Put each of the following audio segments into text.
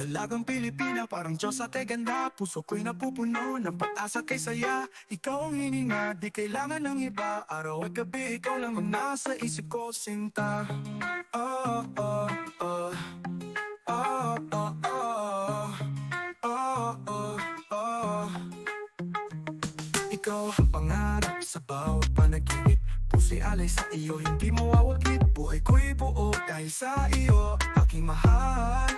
Dalagang Pilipina, parang Diyos ate ganda. Puso ko'y napupuno ng pag-asa kay saya. Ikaw ang hininga, di kailangan ng iba. Araw at gabi, ikaw lang ang nasa isip ko, sinta. Oh, oh, oh. Oh, oh, oh. Oh, oh, oh. Ikaw ang pangarap sa bawat panaginip. Puso'y alay sa iyo, hindi mawawaglit. Buhay ko'y buo dahil sa iyo, aking mahal.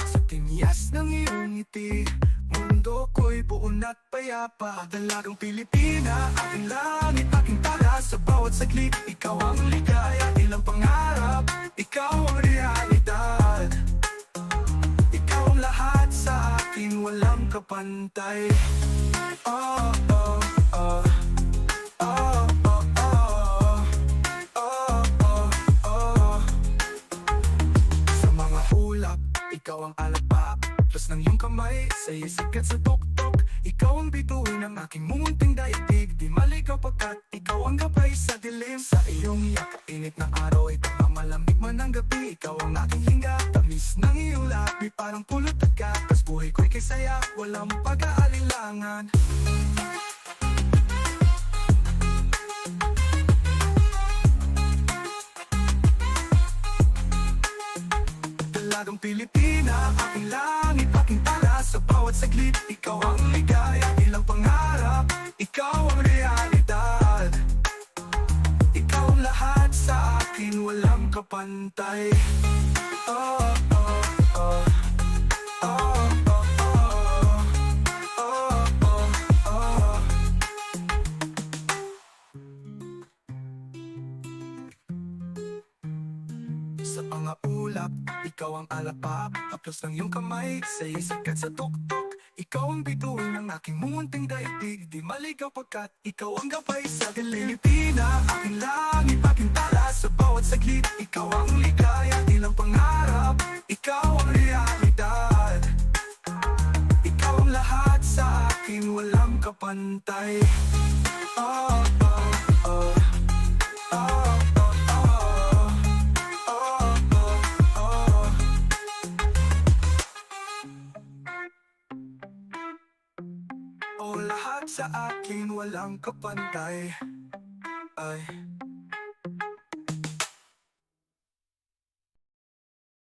Sa tinyas ng iyong ngiti, mundo ko'y buo na't payapa. Dalagang Pilipina, aking langit, aking tala. Sa bawat saglit, ikaw ang ligaya, ilang pangarap, ikaw ang realidad. Ikaw ang lahat sa akin, walang kapantay. Oh, oh, oh. Oh, oh, oh. Oh, oh, oh. Sa mga ulap, ikaw ang alapa. Plus ng iyong kamay, sa'yo'y sikat sa tuktok. Ikaw ang bituin ng aking munting daigdig. Di maligaw pagkat ikaw ang gabay sa dilim. Sa iyong iyak, init ng araw ay malamig man ang gabi. Ikaw ang aking hinga, tamis ng iyong labi. Parang pulot at gatas, buhay ko'y kay saya, walang pag-aalilangan. Dalagang Pilipina, aking langit, aking tala. Sa bawat saglit, ikaw ang ligaya, ilang pangarap, ikaw ang realidad. Ikaw ang lahat sa akin, walang kapantay. Oh, oh, oh. Oh, oh, oh. Oh, oh, oh. Sa mga ulap, ikaw ang alapa. Haplos ng iyong kamay, sa'yo'y sikat sa tuktok. Ikaw ang bituin ng aking munting daigdig. Di maligaw pagkat ikaw ang gabay sa dilim. Pilipina, aking langit, aking tala. Sa bawat saglit, ikaw ang ligaya, ilang pangarap, ikaw ang realidad. Ikaw ang lahat sa akin, walang kapantay. Oh, oh, oh. Oh, oh, oh. Oh, oh, oh. Oh, lahat sa akin, walang kapantay. Ay.